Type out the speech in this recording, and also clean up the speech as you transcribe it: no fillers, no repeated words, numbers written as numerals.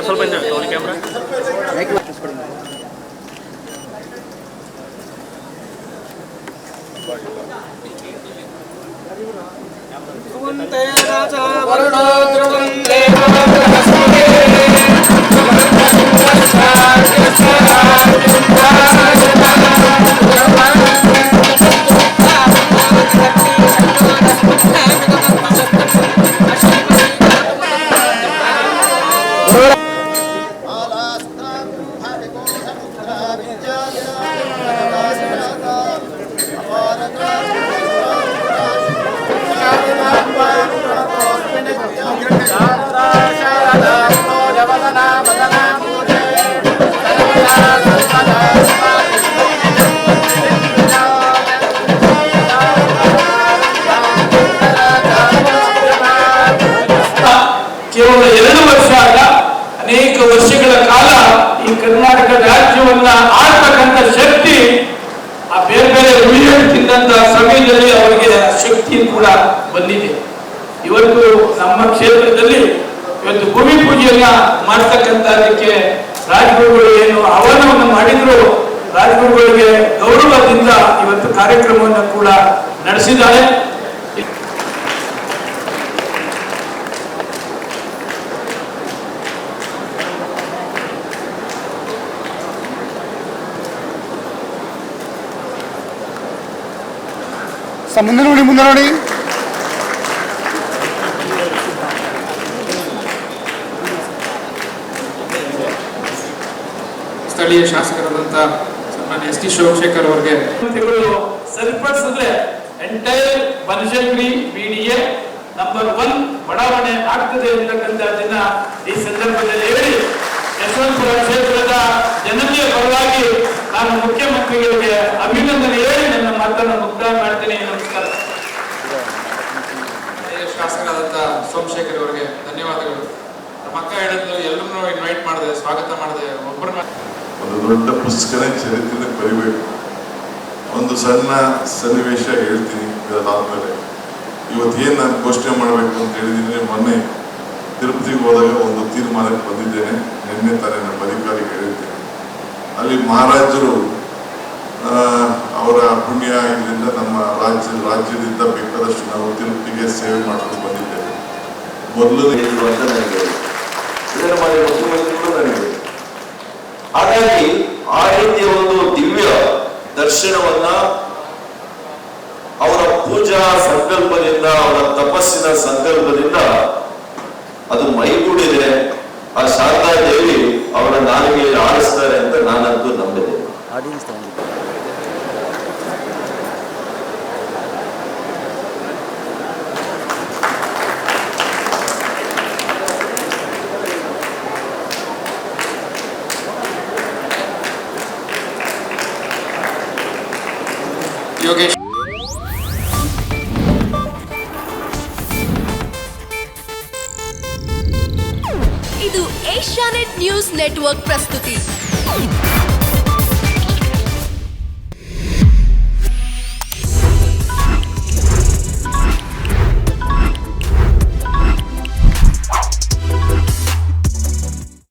ಸ್ವಲ್ಪ ಕ್ಯಾಮ್ರಾ ಕೇವಲ 2 ವರ್ಷ ಅಲ್ಲ, ಅನೇಕ ವರ್ಷಗಳ ಕಾಲ ಈ ಕರ್ನಾಟಕ ರಾಜ್ಯವನ್ನ ಆಳ್ತಕ್ಕಂಥ ಶಕ್ತಿ ಆ ಬೇರೆ ಬೇರೆ ಉಳಿಯನ್ನು ತಿಂದಂತ ಸಮಯದಲ್ಲಿ ಅವರಿಗೆ ಶಕ್ತಿ ಕೂಡ ಬಂದಿದೆ. ಇವತ್ತು ನಮ್ಮ ಕ್ಷೇತ್ರದಲ್ಲಿ ಇವತ್ತು ಭೂಮಿ ಪೂಜೆಯನ್ನ ಮಾಡ್ತಕ್ಕಂಥದಕ್ಕೆ ರಾಜಗುರುಗಳು ಏನು ಆಹ್ವಾನವನ್ನು ಮಾಡಿದ್ರು, ರಾಜಗುರುಗಳಿಗೆ ಗೌರವದಿಂದ ಇವತ್ತು ಕಾರ್ಯಕ್ರಮವನ್ನು ಕೂಡ ನಡೆಸಿದ್ದಾರೆ. ಮುಂದೆ ನೋಡಿ ಸ್ಥಳೀಯ ಶಾಸಕರಾದಂತ ಸನ್ಮಾನ್ಯ ಎಸ್ ಟಿ ಸೋಮಶೇಖರ್ ಅವರಿಗೆ ಸರಿಪಡಿಸಿದ್ರೆ ಎಂಟೈರ್ ಬನಶಂಕರಿ ಬಿಡಿಎ ನಂಬರ್ 1 ಬಡಾವಣೆ ಆಗ್ತದೆ ಅಂತಕ್ಕಂಥದ್ದನ್ನ ಈ ಸಂದರ್ಭದಲ್ಲಿ ಹೇಳಿ ಯಶವಂತಪುರ ಕ್ಷೇತ್ರದ ಜನತೆಯ ಪರವಾಗಿ ನಾನು ಮುಖ್ಯಮಂತ್ರಿಗಳಿಗೆ ಅಭಿನಂದನೆ ಹೇಳಿ ನನ್ನ ಮಾತನ್ನು ಮುಕ್ತಾಯ ಮಾಡ್ತೇನೆ. ನಮಸ್ಕಾರ. ಶಾಸಕರಾದಂತ ಸೋಮಶೇಖರ್ ಅವರಿಗೆ ಧನ್ಯವಾದಗಳು. ನಮ್ಮ ಅಕ್ಕ ಹೇಳಿದ್ರು ಎಲ್ಲರನ್ನೂ ಇನ್ವೈಟ್ ಮಾಡಿದೆ, ಸ್ವಾಗತ ಮಾಡಿದೆ. ಒಬ್ಬರನ್ನ ಒಂದು ದೊಡ್ಡ ಪುಸ್ತಕನೇ ಚರಿತ್ರೆ ಬರಿಬೇಕು. ಒಂದು ಸಣ್ಣ ಸನ್ನಿವೇಶ ಹೇಳ್ತೀನಿ. ಇದಾದ್ಮೇಲೆ ಇವತ್ತೇನು ನಾನು ಘೋಷಣೆ ಮಾಡಬೇಕು ಅಂತ ಹೇಳಿದ್ದೀನಿ. ಮೊನ್ನೆ ತಿರುಪತಿಗೆ ಹೋದಾಗ ಒಂದು ತೀರ್ಮಾನಕ್ಕೆ ಬಂದಿದ್ದೇನೆ. ನಿನ್ನೆ ತಾನೇ ನಮ್ಮ ಅಧಿಕಾರಿಗೆ ಹೇಳಿದ್ದೇನೆ. ಅಲ್ಲಿ ಮಹಾರಾಜರು ಅವರ ಪುಣ್ಯ ಇದರಿಂದ ನಮ್ಮ ರಾಜ್ಯದಿಂದ ಬೇಕಾದಷ್ಟು ನಾವು ತಿರುಪತಿಗೆ ಸೇವೆ ಮಾಡಲು ಬಂದಿದ್ದೇವೆ. ಮೊದಲನೇ ವರ್ಷ ನನಗೆ ಇದನ್ನು ಮಾಡಿ ಮುಖ್ಯಮಂತ್ರಿಗಳು ನನಗೆ. ಹಾಗಾಗಿ ಆ ರೀತಿಯ ಒಂದು ದಿವ್ಯ ದರ್ಶನವನ್ನ ಅವರ ಪೂಜಾ ಸಂಕಲ್ಪದಿಂದ, ಅವರ ತಪಸ್ಸಿನ ಸಂಕಲ್ಪದಿಂದ ಅದು ಮೈಗೂಡಿದೆ. ಆ ಶಾರದಾ ದೇವಿ ಅವರ ನಾಲಿಗೆಯಲ್ಲಿ ಆಡಿಸ್ತಾರೆ ಅಂತ ನಾನಂತೂ ನಂಬಿದೆ. ಯೋಗೇಶ್ ಇದು ಏಷ್ಯಾನೆಟ್ ನ್ಯೂಸ್ ನೆಟ್ವರ್ಕ್ ಪ್ರಸ್ತುತಿ.